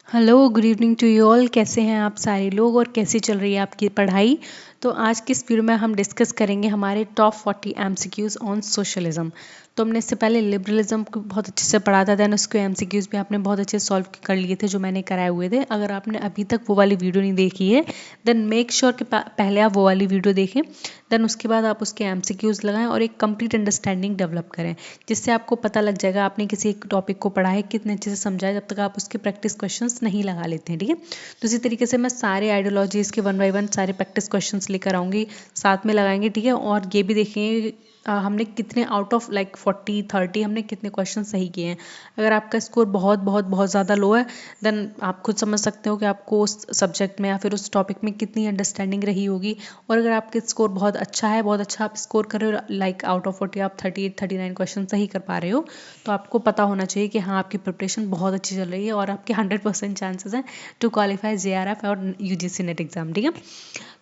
Hello, good evening to you all. कैसे हैं आप सारे लोग और कैसी चल रही है आपकी पढ़ाई। तो आज की इस वीडियो में हम डिस्कस करेंगे हमारे टॉप 40 एमसीक्यूज ऑन सोशलिज्म। तो हमने इससे पहले लिबरलिज्म को बहुत अच्छे से पढ़ा था, देन उसके एमसीक्यूज भी आपने बहुत अच्छे से सॉल्व कर लिए थे जो मैंने कराए हुए थे। अगर आपने अभी तक वो वाली वीडियो नहीं देखी है देन मेक श्योर कि पहले आप वो वाली वीडियो देखें, देन उसके बाद आप उसके एमसीक्यूज लगाएं और एक कंप्लीट अंडरस्टैंडिंग डेवलप करें, जिससे आपको पता लग जाएगा आपने किसी एक टॉपिक को पढ़ा है कितने अच्छे से समझा है, जब तक आप उसके प्रैक्टिस क्वेश्चंस नहीं लगा लेते हैं। ठीक है, तो इसी तरीके से मैं सारे आइडियोलॉजीज़ के वन बाय वन सारे प्रैक्टिस क्वेश्चंस लेकर आऊँगी, साथ में लगाएंगे। ठीक है, और ये भी देखेंगे हमने कितने आउट ऑफ लाइक 40-30 हमने कितने क्वेश्चन सही किए हैं। अगर आपका स्कोर बहुत बहुत बहुत ज़्यादा लो है देन आप खुद समझ सकते हो कि आपको उस सब्जेक्ट में या फिर उस टॉपिक में कितनी अंडरस्टैंडिंग रही होगी। और अगर आपका स्कोर बहुत अच्छा है, बहुत अच्छा आप स्कोर कर रहे हो, लाइक आउट ऑफ 40 आप 38-39 क्वेश्चन सही कर पा रहे हो, तो आपको पता होना चाहिए कि हाँ आपकी प्रिपरेशन बहुत अच्छी चल रही है और आपके 100% चांसेस हैं टू क्वालिफाई जेआरएफ और यूजीसी नेट एग्जाम। ठीक है,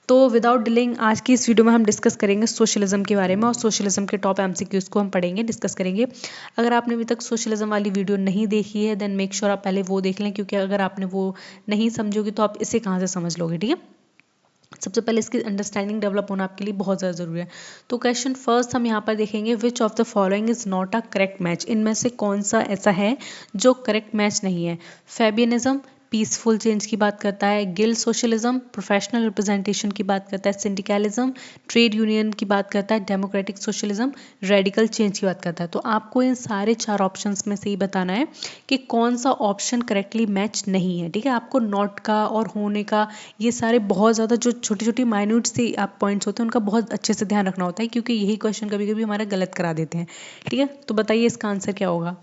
तो विदाउट डिलेइंग आज की इस वीडियो में हम डिस्कस करेंगे सोशलिज्म के बारे में और सोशलिज्म के टॉप एमसीक्यूज को हम पढ़ेंगे, डिस्कस करेंगे। अगर आपने अभी तक सोशलिज्म वाली वीडियो नहीं देखी है देन मेक श्योर आप पहले वो देख लें, क्योंकि अगर आपने वो नहीं समझोगे तो आप इसे कहाँ से समझ लोगे। ठीक है, सबसे पहले इसकी अंडरस्टैंडिंग डेवलप होना आपके लिए बहुत ज़्यादा ज़रूरी है। तो क्वेश्चन फर्स्ट हम यहाँ पर देखेंगे, which of the following is not a correct match. इनमें से कौन सा ऐसा है जो करेक्ट मैच नहीं है। फेबियनिज्म पीसफुल चेंज की बात करता है, गिल्ड सोशलिज्म प्रोफेशनल रिप्रेजेंटेशन की बात करता है, सिंडिकलिज्म ट्रेड यूनियन की बात करता है, डेमोक्रेटिक सोशलिज्म रेडिकल चेंज की बात करता है। तो आपको इन सारे 4 ऑप्शंस में से ही बताना है कि कौन सा ऑप्शन करेक्टली मैच नहीं है। ठीक है, आपको नॉट का और होने का, ये सारे बहुत ज़्यादा जो छोटी छोटी माइन्यूट से आप पॉइंट्स होते हैं उनका बहुत अच्छे से ध्यान रखना होता है, क्योंकि यही क्वेश्चन कभी कभी हमारा गलत करा देते हैं। ठीक है, तो बताइए इसका आंसर क्या होगा।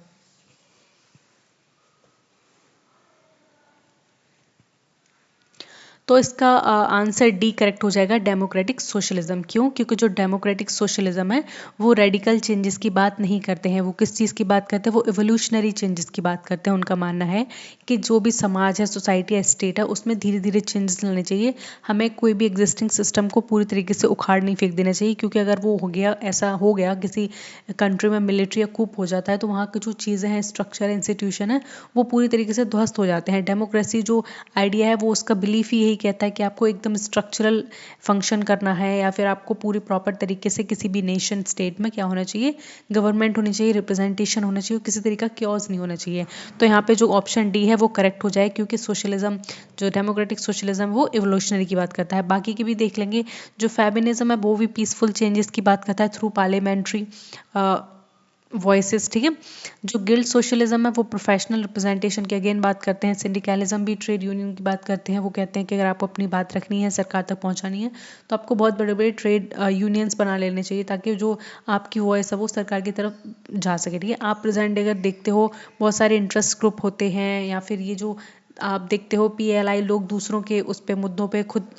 तो इसका आंसर डी करेक्ट हो जाएगा, डेमोक्रेटिक सोशलिज्म। क्यों? क्योंकि जो डेमोक्रेटिक सोशलिज्म है वो रेडिकल चेंजेस की बात नहीं करते हैं। वो किस चीज़ की बात करते हैं? वो एवोल्यूशनरी चेंजेस की बात करते हैं। उनका मानना है कि जो भी समाज है, सोसाइटी है, स्टेट है, उसमें धीरे धीरे चेंजेस लाने चाहिए। हमें कोई भी एग्जिस्टिंग सिस्टम को पूरी तरीके से उखाड़ नहीं फेंक देना चाहिए, क्योंकि अगर वो हो गया, ऐसा हो गया किसी कंट्री में मिलिट्री या कूप हो जाता है, तो वहाँ की जो चीज़ें हैं, स्ट्रक्चर है, इंस्टीट्यूशन है, वो पूरी तरीके से ध्वस्त हो जाते हैं। डेमोक्रेसी जो आइडिया है वो उसका बिलीफ ही यही कहता है कि आपको एकदम स्ट्रक्चरल फंक्शन करना है, या फिर आपको पूरी प्रॉपर तरीके से किसी भी नेशन स्टेट में क्या होना चाहिए, गवर्नमेंट होनी चाहिए, रिप्रेजेंटेशन होना चाहिए, किसी तरीका क्योज नहीं होना चाहिए। तो यहाँ पे जो ऑप्शन डी है वो करेक्ट हो जाए, क्योंकि सोशलिज्म जो डेमोक्रेटिक सोशलिज्म वो इवोल्यूशनरी की बात करता है। बाकी की भी देख लेंगे। जो फेमिनिज्म है वो भी पीसफुल चेंजेस की बात करता है थ्रू पार्लियामेंट्री वॉइसेस। ठीक है, जो गिल्ड सोशलिज्म है वो प्रोफेशनल रिप्रेजेंटेशन की अगेन बात करते हैं। सिंडिकलिज्म भी ट्रेड यूनियन की बात करते हैं। वो कहते हैं कि अगर आपको अपनी बात रखनी है, सरकार तक पहुंचानी है, तो आपको बहुत बड़े बड़े ट्रेड यूनियंस बना लेने चाहिए, ताकि जो आपकी वॉइस है वो सरकार की तरफ जा सके। ठीक है, आप प्रेजेंट अगर देखते हो बहुत सारे इंटरेस्ट ग्रुप होते हैं, या फिर ये जो आप देखते हो पीएलआई लोग दूसरों के उस पे मुद्दों पे खुद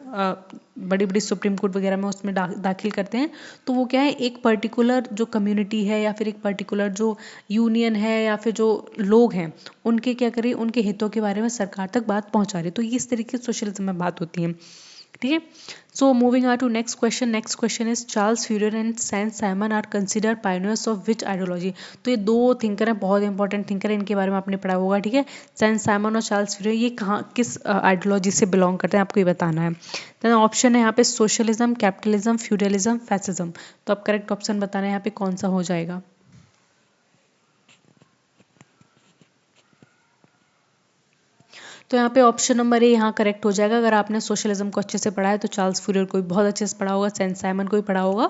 बड़ी बड़ी सुप्रीम कोर्ट वगैरह में उसमें दाखिल करते हैं। तो वो क्या है, एक पर्टिकुलर जो कम्युनिटी है या फिर एक पर्टिकुलर जो यूनियन है या फिर जो लोग हैं, उनके क्या करें, उनके हितों के बारे में सरकार तक बात पहुंचा रहे। तो ये इस तरीके से सोशलिज्म में बात होती है। ठीक है, so moving on to next question. Next question is Charles Fourier and Saint Simon are consider pioneers of which ideology. तो ये दो थिंकर हैं, बहुत इंपॉर्टेंट थिंकर है, इनके बारे में आपने पढ़ा होगा। ठीक है, सेंट साइमन और चार्ल्स फ्यूरियर ये कहाँ किस आइडियोलॉजी से बिलोंग करते हैं, आपको ये बताना है। देन ऑप्शन है यहाँ पे सोशलिज्म, कैपिटलिज्म, फ्यूडलिज्म, फैसिज्म। तो आप करेक्ट ऑप्शन बताना है यहाँ पे कौन सा हो जाएगा। तो यहाँ पे ऑप्शन नंबर ए यहाँ करेक्ट हो जाएगा। अगर आपने सोशलिज्म को अच्छे से पढ़ा है तो चार्ल्स फ्यूरियर को भी बहुत अच्छे से पढ़ा होगा, सेंट साइमन को भी पढ़ा होगा,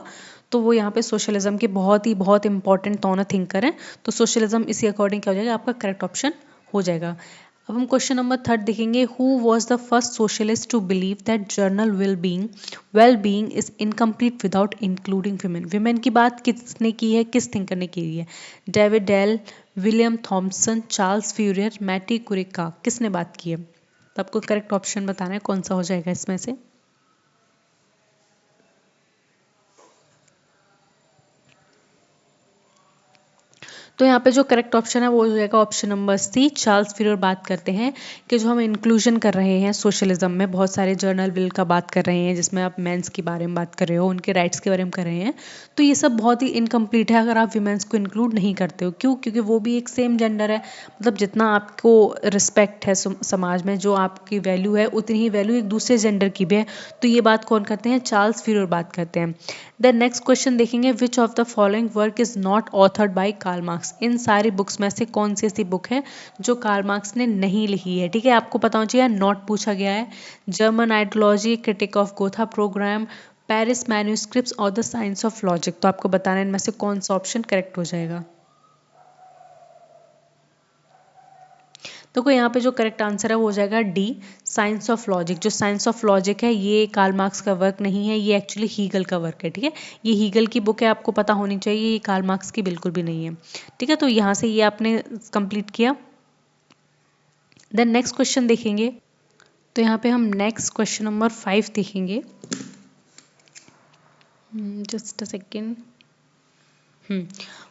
तो वो यहाँ पे सोशलिज्म के बहुत इंपॉर्टेंट दोनों थिंकर हैं। तो सोशलिज्म इसी अकॉर्डिंग क्या हो जाएगा, आपका करेक्ट ऑप्शन हो जाएगा। अब हम क्वेश्चन नंबर 3 देखेंगे। Who was the first socialist to believe that general well being is incomplete without including women. Women की बात किसने की है, किस थिंकर ने की है? David Dale, William Thomson, Charles Fourier, Matti Kurikka, किसने बात की है? तो आपको करेक्ट ऑप्शन बताना है कौन सा हो जाएगा इसमें से। तो यहाँ पे जो करेक्ट ऑप्शन है वो हो जाएगा ऑप्शन नंबर सी, चार्ल्स फिरर बात करते हैं कि जो हम इंक्लूजन कर रहे हैं सोशलिज्म में, बहुत सारे जर्नल बिल का बात कर रहे हैं जिसमें आप मेंस के बारे में बात कर रहे हो, उनके राइट्स के बारे में कर रहे हैं, तो ये सब बहुत ही इनकम्प्लीट है अगर आप विमेंस को इंक्लूड नहीं करते हो। क्यों? क्योंकि वो भी एक सेम जेंडर है, मतलब जितना आपको रिस्पेक्ट है समाज में, जो आपकी वैल्यू है उतनी ही वैल्यू एक दूसरे जेंडर की भी है। तो ये बात कौन करते हैं? चार्ल्स फिरर बात करते हैं। देन नेक्स्ट क्वेश्चन देखेंगे, which of the following work is not authored by Karl Marx. इन सारी बुक्स में से कौन सी ऐसी बुक है जो कार्ल मार्क्स ने नहीं लिखी है? ठीक है, आपको पता होना चाहिए, नॉट पूछा गया है। German ideology, critique of Gotha programme, Paris manuscripts और द साइंस ऑफ लॉजिक। तो आपको बताना है इनमें से कौन सा ऑप्शन करेक्ट हो जाएगा। देखो यहाँ पे जो करेक्ट आंसर है वो हो जाएगा डी, साइंस ऑफ लॉजिक। जो साइंस ऑफ लॉजिक है ये कार्ल मार्क्स का वर्क नहीं है, ये एक्चुअली हीगल का वर्क है। ठीक है, ये हीगल की बुक है, आपको पता होनी चाहिए, ये कार्ल मार्क्स की बिल्कुल भी नहीं है। ठीक है, तो यहाँ से ये आपने कंप्लीट किया। देन नेक्स्ट क्वेश्चन देखेंगे, तो यहाँ पे हम नेक्स्ट क्वेश्चन नंबर 5 देखेंगे। Just a second.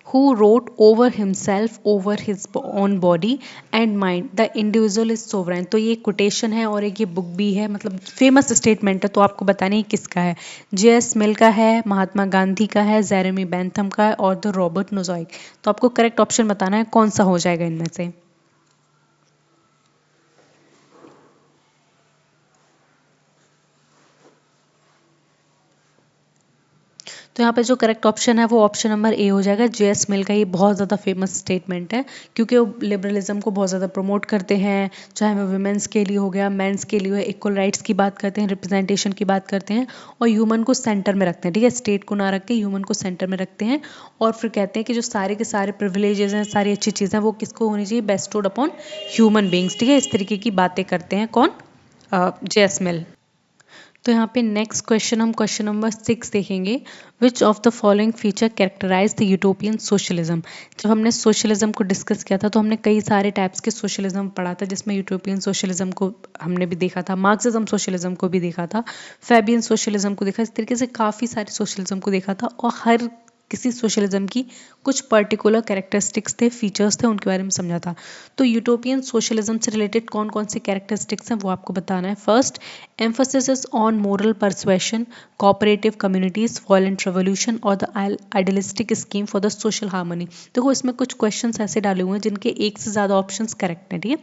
Who wrote over himself, over his own body and mind, the individual is sovereign। तो ये कोटेशन है और एक ये बुक भी है, मतलब फेमस स्टेटमेंट है, तो आपको बताना है किसका है। J.S. मिल का है, महात्मा गांधी का है, जेरेमी बेंथम का है और द रॉबर्ट नोज़ाइक। तो आपको करेक्ट ऑप्शन बताना है कौन सा हो जाएगा इनमें से। तो यहाँ पे जो करेक्ट ऑप्शन है वो ऑप्शन नंबर ए हो जाएगा, J.S. मिल का। ये बहुत ज़्यादा फेमस स्टेटमेंट है क्योंकि वो लिबरलिज्म को बहुत ज़्यादा प्रमोट करते हैं, चाहे वो वुमेंस के लिए हो गया, मेंस के लिए हो, इक्वल राइट्स की बात करते हैं, रिप्रेजेंटेशन की बात करते हैं और ह्यूमन को सेंटर में रखते हैं। ठीक है, स्टेट को ना रख के ह्यूमन को सेंटर में रखते हैं और फिर कहते हैं कि जो सारे के सारे प्रिविलेजेस हैं, सारी अच्छी चीज़ें वो किसको होनी चाहिए? Bestowed upon human beings. ठीक है, इस तरीके की बातें करते हैं कौन? J.S. मिल। तो यहाँ पे नेक्स्ट क्वेश्चन हम क्वेश्चन नंबर 6 देखेंगे, which of the following feature characterize the utopian socialism. जब हमने सोशलिज्म को डिस्कस किया था तो हमने कई सारे टाइप्स के सोशलिज्म पढ़ा था, जिसमें यूटोपियन सोशलिज्म को हमने भी देखा था, मार्क्सिज्म सोशलिज्म को भी देखा था, फैबियन सोशलिज्म को देखा, इस तरीके से काफ़ी सारे सोशलिज्म को देखा था और हर किसी सोशलिज्म की कुछ पर्टिकुलर कैरेक्टरिस्टिक्स थे, फीचर्स थे, उनके बारे में समझा था। तो यूटोपियन सोशलिज्म से रिलेटेड कौन कौन से कैरेक्टरिस्टिक्स हैं वो आपको बताना है। First, emphasis on moral persuasion, cooperative communities, violent revolution और the idealistic scheme for the social harmony. देखो इसमें कुछ क्वेश्चंस ऐसे डाले हुए हैं जिनके एक से ज़्यादा ऑप्शंस करेक्ट हैं। ठीक है,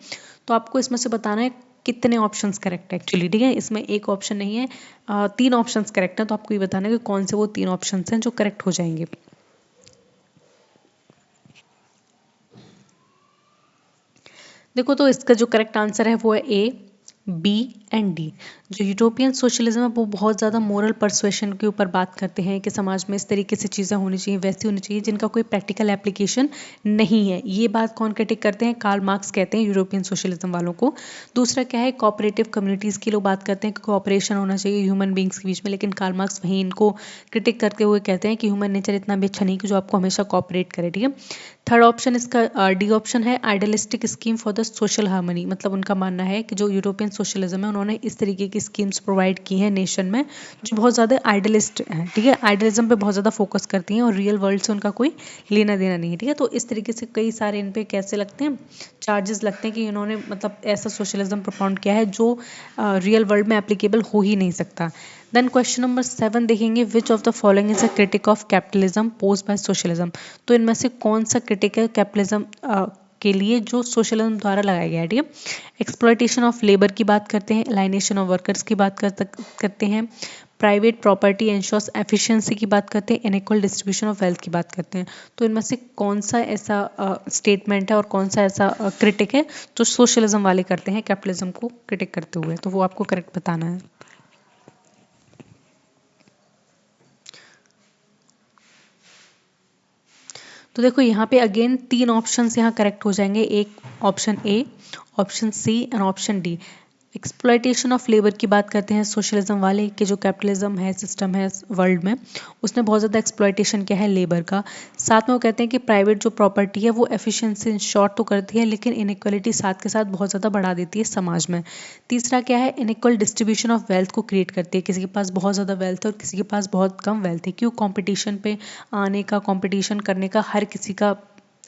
तो आपको इसमें से बताना है कितने ऑप्शंस करेक्ट है एक्चुअली। ठीक है, इसमें एक ऑप्शन नहीं है, 3 ऑप्शंस करेक्ट हैं, तो आपको ये बताना है कि कौन से वो 3 ऑप्शंस हैं जो करेक्ट हो जाएंगे। देखो तो इसका जो करेक्ट आंसर है वो है ए, बी एंड डी। जो यूटोपियन सोशलिज्म है वो बहुत ज़्यादा मोरल परसुएशन के ऊपर बात करते हैं कि समाज में इस तरीके से चीज़ें होनी चाहिए, वैसी होनी चाहिए, जिनका कोई प्रैक्टिकल एप्लीकेशन नहीं है। ये बात कौन क्रिटिक करते हैं? कार्ल मार्क्स कहते हैं यूरोपियन सोशलिज्म वालों को। दूसरा क्या है? कोऑपरेटिव कम्युनिटीज़ के लोग बात करते हैं कि कोऑपरेशन होना चाहिए ह्यूमन बींग्स के बीच में, लेकिन कार्ल मार्क्स वहीं इनको क्रिटिक करते हुए कहते हैं कि ह्यूमन नेचर इतना भी अच्छा नहीं कि जो आपको हमेशा कोऑपरेट करे। ठीक है, थर्ड ऑप्शन इसका डी ऑप्शन है, idealistic scheme for the social harmony. मतलब उनका मानना है कि जो यूरोपियन सोशलिज्म है उन्होंने इस तरीके की स्कीम्स प्रोवाइड की हैं नेशन में जो बहुत ज़्यादा आइडियलिस्ट हैं। ठीक है, आइडियलिज्म पे बहुत ज़्यादा फोकस करती हैं और रियल वर्ल्ड से उनका कोई लेना देना नहीं है। ठीक है, तो इस तरीके से कई सारे इन पे कैसे लगते हैं, चार्जेस लगते हैं कि इन्होंने मतलब ऐसा सोशलिज्म प्रोपाउंड किया है जो रियल वर्ल्ड में एप्लीकेबल हो ही नहीं सकता। देन क्वेश्चन नंबर 7 देखेंगे, which of the following is a critique of capitalism pose by socialism. तो इनमें से कौन सा क्रिटिक है कैपिटलिज्म के लिए जो सोशलिज्म द्वारा लगाया गया है? ठीक है, एक्सप्लॉयटेशन ऑफ लेबर की बात करते हैं, अलाइनेशन ऑफ वर्कर्स की बात करते हैं, प्राइवेट प्रॉपर्टी एंश्योर्स एफिशिएंसी की बात करते हैं, इनइक्वल डिस्ट्रीब्यूशन ऑफ वेल्थ की बात करते हैं। तो इनमें से कौन सा ऐसा स्टेटमेंट है और कौन सा ऐसा क्रिटिक है जो सोशलिज्म वाले करते हैं कैपिटलिज्म को क्रिटिक करते हुए? तो वो आपको करेक्ट बताना है। तो देखो यहाँ पे अगेन 3 ऑप्शंस यहाँ करेक्ट हो जाएंगे, एक option A, option C and option D. Exploitation of labour की बात करते हैं सोशलिज्म वाले कि जो कैपिटलिज्म है सिस्टम है वर्ल्ड में उसने बहुत ज़्यादा एक्सप्लॉयटेशन किया है लेबर का। साथ में वो कहते हैं कि प्राइवेट जो प्रॉपर्टी है वो एफिशिएंसी इंश्योर तो करती है लेकिन इनइक्वालिटी साथ के साथ बहुत ज़्यादा बढ़ा देती है समाज में। तीसरा क्या है? इनइक्वल डिस्ट्रीब्यूशन ऑफ वेल्थ को क्रिएट करती है, किसी के पास बहुत ज़्यादा वेल्थ है और किसी के पास बहुत कम वेल्थ है। क्यों? कंपटीशन पे आने का, कंपटीशन करने का हर किसी का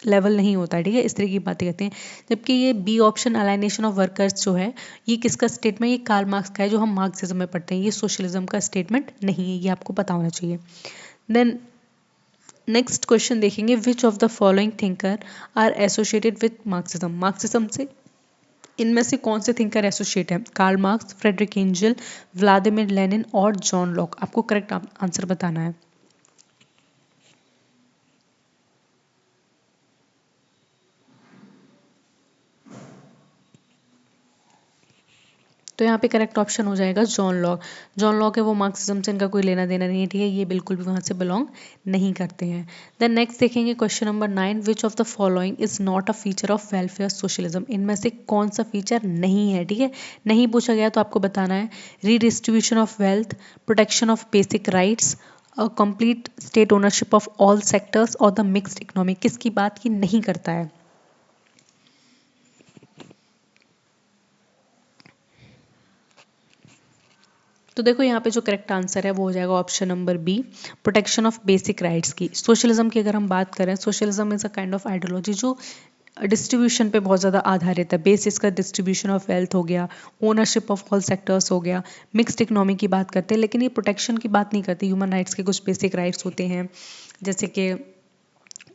लेवल नहीं होता है, ठीक है, इस तरह की बातें कहते हैं। जबकि ये B option alienation of workers जो है, ये किसका स्टेटमेंट, ये कार्ल मार्क्स का है जो हम मार्क्सिज्म में पढ़ते हैं, ये सोशलिज्म का स्टेटमेंट नहीं है, ये आपको पता होना चाहिए। देन नेक्स्ट क्वेश्चन देखेंगे, which of the following thinker are associated with Marxism, Marxism से इनमें से कौन से थिंकर एसोसिएट है, Karl Marx, Friedrich Engels, Vladimir Lenin और जॉन लॉक। आपको करेक्ट आंसर बताना है। तो यहाँ पे करेक्ट ऑप्शन हो जाएगा जॉन लॉक। जॉन लॉक है वो मार्क्सिज्म से इनका कोई लेना देना नहीं है, ठीक है, ये बिल्कुल भी वहाँ से बिलोंग नहीं करते हैं। देन नेक्स्ट देखेंगे question number 9, which of the following is not a feature of welfare socialism, इनमें से कौन सा फीचर नहीं है, ठीक है, नहीं पूछा गया तो आपको बताना है। Redistribution of wealth, protection of basic rights, complete state ownership of all sectors और द मिक्स्ड इकोनॉमी, किसकी बात की नहीं करता है। तो देखो यहाँ पे जो करेक्ट आंसर है वो हो जाएगा option number B, protection of basic rights की। सोशलिज्म की अगर हम बात करें, socialism is a kind of ideology जो डिस्ट्रीब्यूशन पे बहुत ज़्यादा आधारित है, बेस इसका डिस्ट्रीब्यूशन ऑफ वेल्थ हो गया, ओनरशिप ऑफ ऑल सेक्टर्स हो गया, मिक्स्ड इकोनॉमी की बात करते हैं, लेकिन ये प्रोटेक्शन की बात नहीं करती। ह्यूमन राइट्स के कुछ बेसिक राइट्स होते हैं, जैसे कि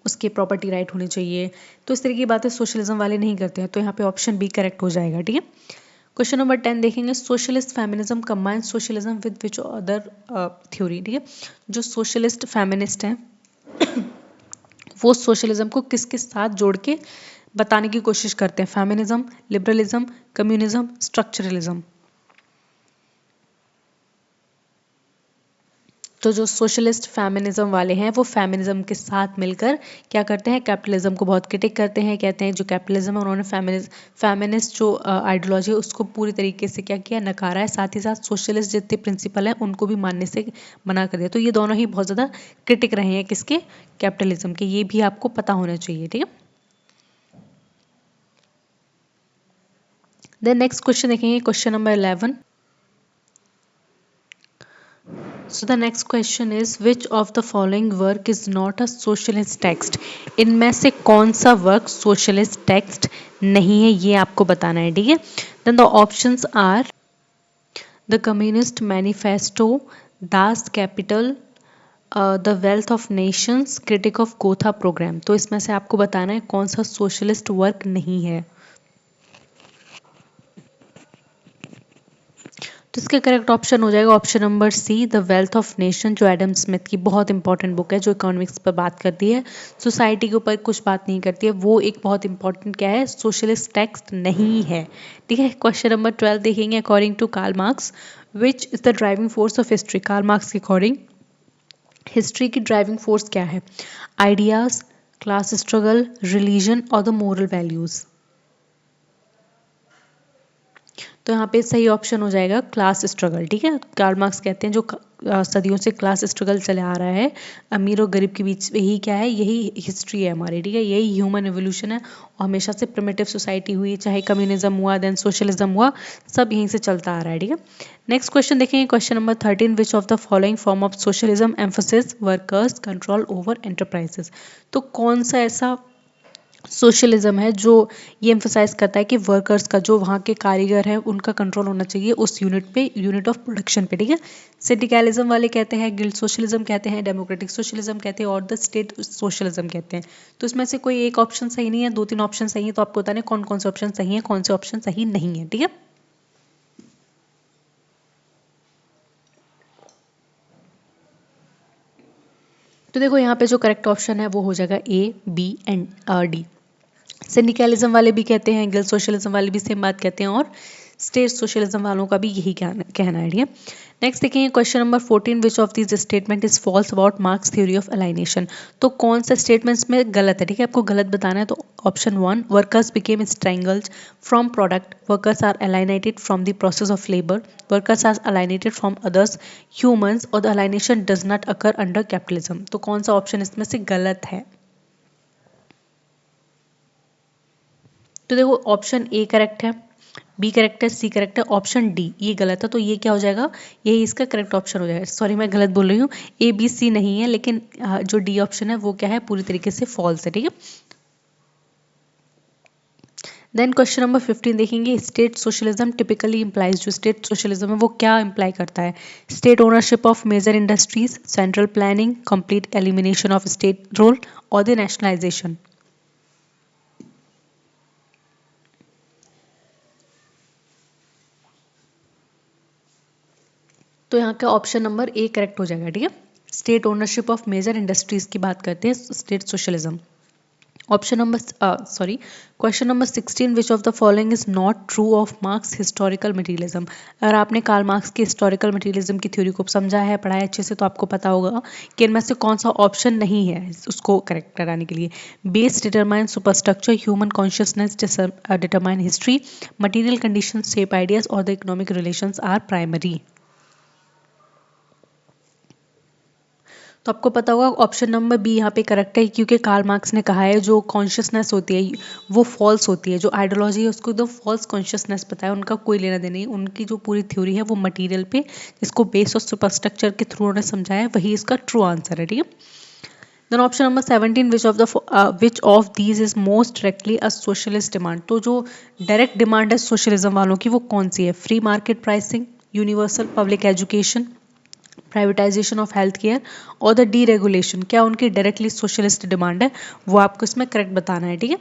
उसके प्रॉपर्टी राइट होनी चाहिए, तो इस तरह की बातें सोशलिज्म वाले नहीं करते हैं। तो यहाँ पे ऑप्शन बी करेक्ट हो जाएगा, ठीक है। क्वेश्चन नंबर 10 देखेंगे, socialist feminism combine socialism with which other theory, ठीक है, जो सोशलिस्ट फेमिनिस्ट हैं वो सोशलिज्म को किसके साथ जोड़ के बताने की कोशिश करते हैं, फेमिनिज्म, लिबरलिज्म, कम्युनिज्म, स्ट्रक्चरलिज्म। तो जो सोशलिस्ट फेमिनिज्म वाले हैं वो फेमिनिज्म के साथ मिलकर क्या करते हैं, कैपिटलिज्म को बहुत क्रिटिक करते हैं, कहते हैं जो कैपिटलिज्म है उन्होंने फेमिनिस्ट जो आइडियोलॉजी है उसको पूरी तरीके से क्या किया, नकारा है, साथ ही साथ सोशलिस्ट जितने प्रिंसिपल हैं उनको भी मानने से मना कर दिया। तो ये दोनों ही बहुत ज़्यादा क्रिटिक रहे हैं किसके, कैपिटलिज्म के, ये भी आपको पता होना चाहिए, ठीक है। देन नेक्स्ट क्वेश्चन देखेंगे, question number 11। So the next question is, which of the following work is not a socialist text? इनमें से कौन सा वर्क सोशलिस्ट टेक्स्ट नहीं है, ये आपको बताना है, ठीक है। Then the options are the Communist Manifesto, Das Kapital, the wealth of nations, critique of Gotha program. तो इसमें से आपको बताना है कौन सा सोशलिस्ट वर्क नहीं है। तो इसका करेक्ट ऑप्शन हो जाएगा option number C, the wealth of nation, जो एडम स्मिथ की बहुत इंपॉर्टेंट बुक है, जो इकोनॉमिक्स पर बात करती है, सोसाइटी के ऊपर कुछ बात नहीं करती है, वो एक बहुत इंपॉर्टेंट क्या है, सोशलिस्ट टेक्स्ट नहीं है, ठीक है। क्वेश्चन नंबर 12 देखेंगे, according to Karl Marx which is the driving force of history. Karl Marx के अकॉर्डिंग हिस्ट्री की ड्राइविंग फोर्स क्या है, आइडियाज, क्लास स्ट्रगल, रिलीजन और द मोरल वैल्यूज। तो यहाँ पे सही ऑप्शन हो जाएगा क्लास स्ट्रगल, ठीक है। कार्ल मार्क्स कहते हैं जो सदियों से क्लास स्ट्रगल चले आ रहा है अमीर और गरीब के बीच, यही क्या है, यही हिस्ट्री है हमारी, ठीक है, यही ह्यूमन एवोल्यूशन है और हमेशा से प्रिमिटिव सोसाइटी हुई, चाहे कम्युनिज्म हुआ देन सोशलिज्म हुआ, सब यहीं से चलता आ रहा है, ठीक है। नेक्स्ट क्वेश्चन देखेंगे, question number 13, which of the following form of socialism emphasis workers control over enterprises. तो कौन सा ऐसा सोशलिज्म है जो ये एम्फोसाइज करता है कि वर्कर्स का, जो वहाँ के कारीगर हैं, उनका कंट्रोल होना चाहिए उस यूनिट पे, यूनिट ऑफ प्रोडक्शन पे, ठीक है। सिंडिकलिज्म वाले कहते हैं, गिल्ड सोशलिज्म कहते हैं, डेमोक्रेटिक सोशलिज्म कहते हैं और द स्टेट सोशलिज्म कहते हैं। तो इसमें से कोई एक ऑप्शन सही नहीं है, 2-3 ऑप्शन सही है, तो आपको बताना है कौन कौन से ऑप्शन सही है, कौन से ऑप्शन सही नहीं है, ठीक है। तो देखो यहाँ पे जो करेक्ट ऑप्शन है वो हो जाएगा ए, बी एंड डी। सिंडिकलिज्म वाले भी कहते हैं, गिल्ड सोशलिज्म वाले भी सेम बात कहते हैं और स्टेट सोशलिज्म वालों का भी यही कहना है, ठीक है। नेक्स्ट देखेंगे, question number 14, which of this statement is false about Marx theory of alienation. तो कौन सा स्टेटमेंट्स में गलत है, ठीक है, आपको गलत बताना है। तो option 1, workers became strangled from product, workers are alienated from the process of labour, workers are alienated from others humans और the alienation does not occur under capitalism. तो कौन सा ऑप्शन इसमें से गलत है। तो देखो ऑप्शन ए करेक्ट है, बी करेक्ट है, सी करेक्ट है, ऑप्शन डी ये गलत है। तो ये क्या हो जाएगा, यही इसका करेक्ट ऑप्शन हो जाएगा। सॉरी मैं गलत बोल रही हूँ, ए बी सी नहीं है, लेकिन जो डी ऑप्शन है वो क्या है, पूरी तरीके से फॉल्स है, ठीक है। देन क्वेश्चन नंबर 15 देखेंगे, स्टेट सोशलिज्म टिपिकली इम्प्लाइज, जो स्टेट सोशलिज्म है वो क्या इम्प्लाई करता है? State ownership of major industries, central planning, complete elimination of state role और द नेशनलाइजेशन। तो यहाँ का ऑप्शन नंबर ए करेक्ट हो जाएगा, ठीक है। State ownership of major industries की बात करते हैं state socialism. Option number question number 16, which of the following is not true of Marx historical materialism. अगर आपने कार्ल मार्क्स की हिस्टोरिकल मटेरियलिज्म की थ्योरी को समझा है, पढ़ा है अच्छे से, तो आपको पता होगा कि इनमें से कौन सा ऑप्शन नहीं है उसको करेक्ट कराने के लिए। Base determine superstructure, human consciousness determine history, material condition shape ideas और the economic relations are primary. तो आपको पता होगा ऑप्शन नंबर बी यहाँ पे करेक्ट है, क्योंकि कार्ल मार्क्स ने कहा है जो कॉन्शियसनेस होती है वो फॉल्स होती है, जो आइडियोलॉजी है उसको एकदम फॉल्स कॉन्शियसनेस पता है, उनका कोई लेना देना नहीं। उनकी जो पूरी थ्योरी है वो मटेरियल पे, जिसको बेस और सुपरस्ट्रक्चर के थ्रू उन्होंने समझाया, वही इसका ट्रू आंसर है, ठीक है। Then option number 17, which of these is most directly a socialist demand. तो जो डायरेक्ट डिमांड है सोशलिज्म वालों की वो कौन सी है? Free market pricing, universal public education, privatisation of health care और द डीरेगुलेशन। क्या उनकी डायरेक्टली सोशलिस्ट डिमांड है? वो आपको इसमें करेक्ट बताना है, ठीक है।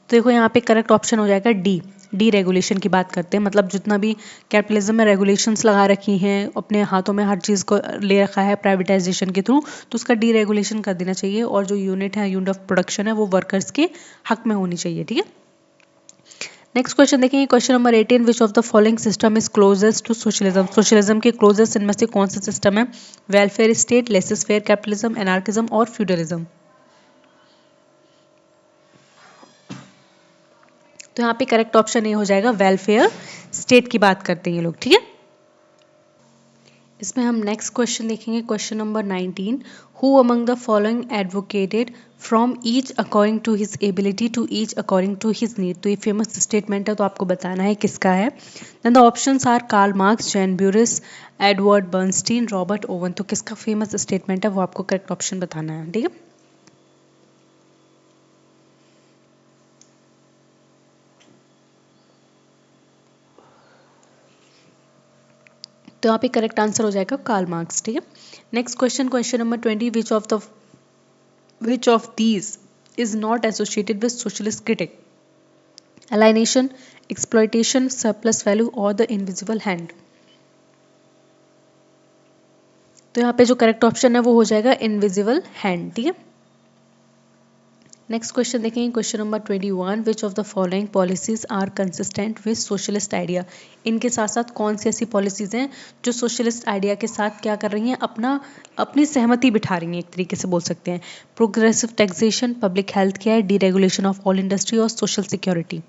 तो देखो यहाँ पे करेक्ट ऑप्शन हो जाएगा डी, डी रेगुलेशन की बात करते हैं। मतलब जितना भी कैपिटलिज्म में रेगुलेशंस लगा रखी हैं, अपने हाथों में हर चीज़ को ले रखा है प्राइवेटाइजेशन के थ्रू, तो उसका डी रेगुलेशन कर देना चाहिए और जो यूनिट है, यूनिट ऑफ प्रोडक्शन है, वो वर्कर्स के हक में होनी चाहिए, ठीक है। नेक्स्ट क्वेश्चन देखेंगे, question number 18, which of the following system is closest to socialism. Socialism के क्लोजेस्ट इनमें से कौन सा सिस्टम है? Welfare state, laissez faire capitalism, anarchism और फ्यूडलिज्म। तो यहाँ पे करेक्ट ऑप्शन ये हो जाएगा वेलफेयर स्टेट की बात करते हैं ये लोग, ठीक है। इसमें हम नेक्स्ट क्वेश्चन देखेंगे, question number 19, who among the following advocated from each according to his ability to each according to his need. तो ये फेमस स्टेटमेंट है, तो आपको बताना है किसका है। Then the options are Karl Marx, Jean Jaures, Edward Bernstein, Robert Owen. तो किसका फेमस स्टेटमेंट है वो आपको करेक्ट ऑप्शन बताना है, ठीक है। तो यहाँ पे करेक्ट आंसर हो जाएगा कार्ल मार्क्स, ठीक है। Next question, question number 20, which of these is not associated with socialist critic? alienation, exploitation, surplus value और द इनविजिबल हैंड। तो यहाँ पे जो करेक्ट ऑप्शन है वो हो जाएगा इनविजिबल हैंड, ठीक है। नेक्स्ट क्वेश्चन देखेंगे, question number 21, which of the following policies are consistent with socialist idea. इनके साथ साथ कौन सी ऐसी पॉलिसीज हैं जो सोशलिस्ट आइडिया के साथ क्या कर रही हैं, अपनी सहमति बिठा रही हैं, एक तरीके से बोल सकते हैं। Progressive taxation, public health care, deregulation of all industry और सोशल सिक्योरिटी।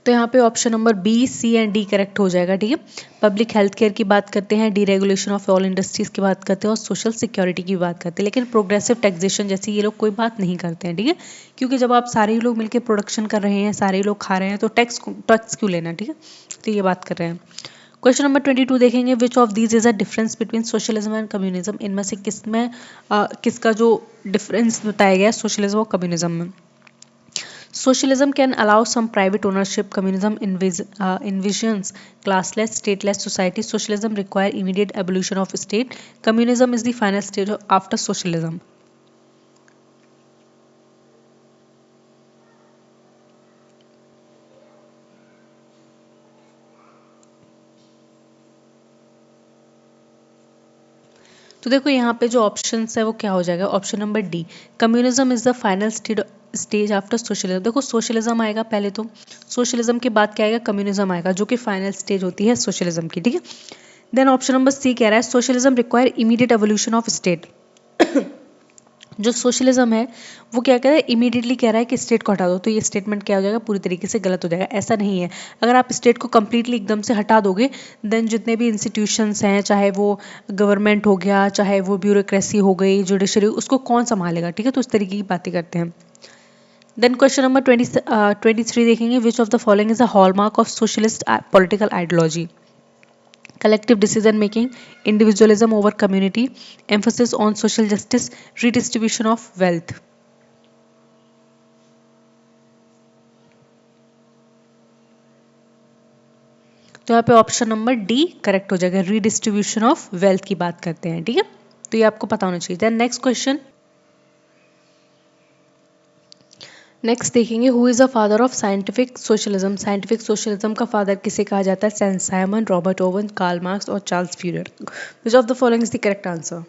तो यहाँ पे option number B, C and D correct हो जाएगा, ठीक है। पब्लिक हेल्थ केयर की बात करते हैं, डीरेगुलेशन ऑफ ऑल इंडस्ट्रीज की बात करते हैं और सोशल सिक्योरिटी की बात करते हैं, लेकिन प्रोग्रेसिव टैक्सेशन जैसी ये लोग कोई बात नहीं करते हैं, ठीक है। क्योंकि जब आप सारे लोग मिलकर प्रोडक्शन कर रहे हैं, सारे लोग खा रहे हैं, तो टैक्स क्यों लेना, ठीक है। तो ये बात कर रहे हैं। क्वेश्चन नंबर 22 देखेंगे, which of these is a difference between socialism and communism. इनमें से किसका जो डिफरेंस बताया गया है सोशलिज्म और कम्युनिज्म में। Socialism can allow some private ownership. Communism envisions classless, stateless society. Socialism require immediate abolition of state. Communism is the final stage after socialism. तो देखो यहाँ पे जो ऑप्शन है वो क्या हो जाएगा, option number D, communism is the final stage after socialism. देखो सोशलिज्म आएगा पहले, तो सोशलिज्म के बाद क्या आएगा, कम्युनिज्म आएगा, जो कि फाइनल स्टेज होती है सोशलिज्म की, ठीक है। देन ऑप्शन नंबर सी कह रहा है socialism require immediate evolution of state. जो सोशलिज्म है वो क्या कह रहा है, इमीडिएटली कह रहा है कि स्टेट को हटा दो। तो ये स्टेटमेंट क्या हो जाएगा, पूरी तरीके से गलत हो जाएगा। ऐसा नहीं है, अगर आप स्टेट को कंप्लीटली एकदम से हटा दोगे, देन जितने भी इंस्टीट्यूशंस हैं, चाहे वो गवर्नमेंट हो गया, चाहे वो ब्यूरोक्रेसी हो गई, जुडिशरी, उसको कौन संभालेगा, ठीक है। तो उस तरीके की बातें करते हैं। देन क्वेश्चन नंबर 23 देखेंगे, which of the following is a hallmark of socialist political ideology? collective decision making, individualism over community, emphasis on social justice, redistribution of wealth. तो यहाँ पे ऑप्शन नंबर डी करेक्ट हो जाएगा, redistribution of wealth की बात करते हैं, ठीक है, तो ये आपको पता होना चाहिए। देन नेक्स्ट क्वेश्चन, नेक्स्ट देखेंगे, who is the father of scientific socialism? Scientific socialism का फादर किसे कहा जाता है? Saint Simon, Robert Owen, Karl Marx और Charles Fourier. Which of the following is the correct answer?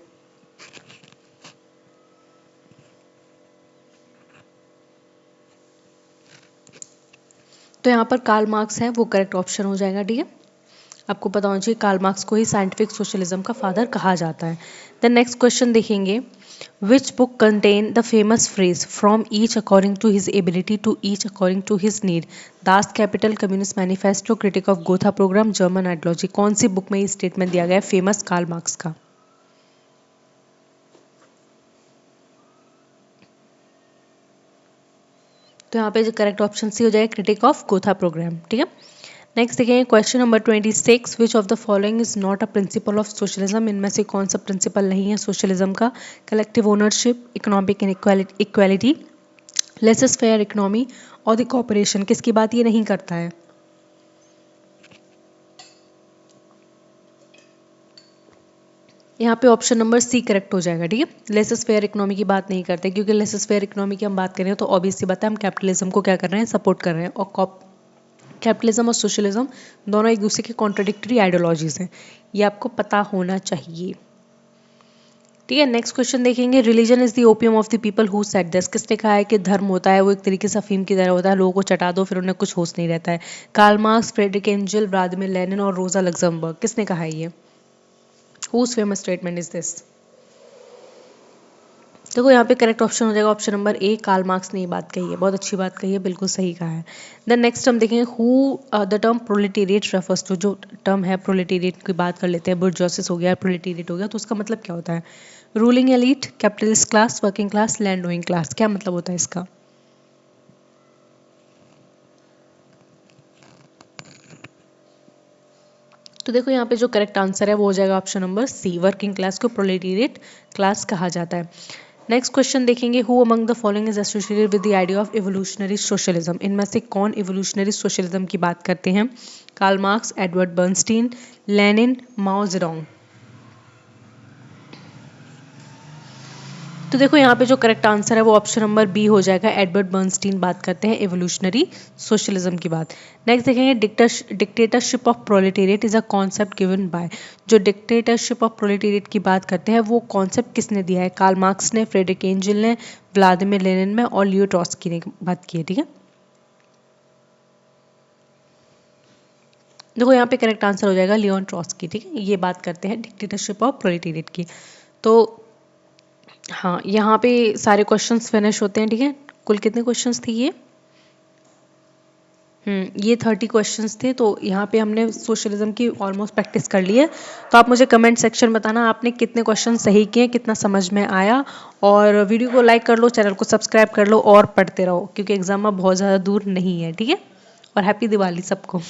तो यहाँ पर कार्ल मार्क्स है वो करेक्ट ऑप्शन हो जाएगा, ठीक है, आपको पता होना चाहिए कार्ल मार्क्स को ही साइंटिफिक सोशलिज्म का फादर कहा जाता है। देन नेक्स्ट क्वेश्चन देखेंगे, which book contain the famous phrase from each according to his ability to each according to his need? Das Capital, Communist Manifesto, critique of Gotha program, German ideology. कौन सी book में ये statement दिया गया है famous Karl Marx का? तो यहाँ पे जो करेक्ट ऑप्शन सी हो जाएगा क्रिटिक ऑफ गोथा प्रोग्राम, ठीक है। नेक्स्ट देखेंगे question number 26, which of the following is not a principle of socialism? इनमें से कौन सा प्रिंसिपल नहीं है सोशलिज्म का? Collective ownership, economic equality, laces fair economy और द कॉपरेशन। किसकी बात ये नहीं करता है? यहाँ पे ऑप्शन नंबर सी करेक्ट हो जाएगा, ठीक है, लेसेस फेयर इकोनॉमी की बात नहीं करते, क्योंकि लेसेस फेयर इकोनॉमी की हम बात करें तो ऑब्वियस सी बात है हम कैपिटलिज्म को क्या कर रहे हैं, सपोर्ट कर रहे हैं, और कैपिटलिज्म और सोशलिज्म दोनों एक दूसरे के कॉन्ट्राडिक्टरी आइडियोलॉजीज हैं, ये आपको पता होना चाहिए, ठीक है। नेक्स्ट क्वेश्चन देखेंगे, religion is the opium of the people, who said this? किसने कहा है कि धर्म होता है वो एक तरीके से अफीम की तरह होता है, लोगों को चटा दो फिर उन्हें कुछ होश नहीं रहता है? Karl Marx, Friedrich Engels, Vladimir Lenin और रोजा लग्जमबर्ग। किसने कहा है ये? Whose famous statement is this? देखो यहाँ पे करेक्ट ऑप्शन हो जाएगा option number A, Karl Marx ने ये बात कही है, बहुत अच्छी बात कही है, बिल्कुल सही कहा है। देन नेक्स्ट हम देखेंगे, who the term proletariat refers to? जो टर्म है प्रोलेटेरिएट की बात कर लेते हैं, बुर्जोसिस हो गया, प्रोलेटेरिएट हो गया, तो उसका मतलब क्या होता है? Ruling elite, capitalist class, working class, land owing class. क्या मतलब होता है इसका? तो देखो यहाँ पे जो करेक्ट आंसर है वो हो जाएगा option number C, working class को प्रोलेटेरिएट क्लास कहा जाता है। नेक्स्ट क्वेश्चन देखेंगे, who among the following is associated with the idea of evolutionary socialism? इनमें से कौन इवोल्यूशनरी सोशलिज्म की बात करते हैं? Karl Marx, Eduard Bernstein, Lenin, Mao Zedong. तो देखो यहाँ पे जो करेक्ट आंसर है वो ऑप्शन नंबर बी हो जाएगा, एडवर्ड बर्नस्टीन बात करते हैं इवोल्यूशनरी सोशलिज्म की बात। नेक्स्ट देखेंगे, dictatorship of proletariat is a concept given by? जो डिक्टेटरशिप ऑफ प्रोलेटेरिएट की बात करते हैं वो कॉन्सेप्ट किसने दिया है? कार्ल मार्क्स ने, फ्रेडरिक एंजल ने, व्लादिमीर लेनिन में और लियो ट्रॉट्स्की ने बात की है, ठीक है। देखो यहाँ पे करेक्ट आंसर हो जाएगा लियोन ट्रॉट्स्की, ठीक है, ये बात करते हैं डिक्टेटरशिप ऑफ प्रोलेटेरिएट की। तो हाँ, यहाँ पे सारे क्वेश्चंस फिनिश होते हैं, ठीक है। कुल कितने क्वेश्चंस थे ये? ये 30 क्वेश्चंस थे, तो यहाँ पे हमने सोशलिज्म की ऑलमोस्ट प्रैक्टिस कर ली है। तो आप मुझे कमेंट सेक्शन बताना आपने कितने क्वेश्चन सही किए, कितना समझ में आया, और वीडियो को लाइक कर लो, चैनल को सब्सक्राइब कर लो और पढ़ते रहो, क्योंकि एग्जाम अब बहुत ज़्यादा दूर नहीं है, ठीक है। और हैप्पी दिवाली सबको।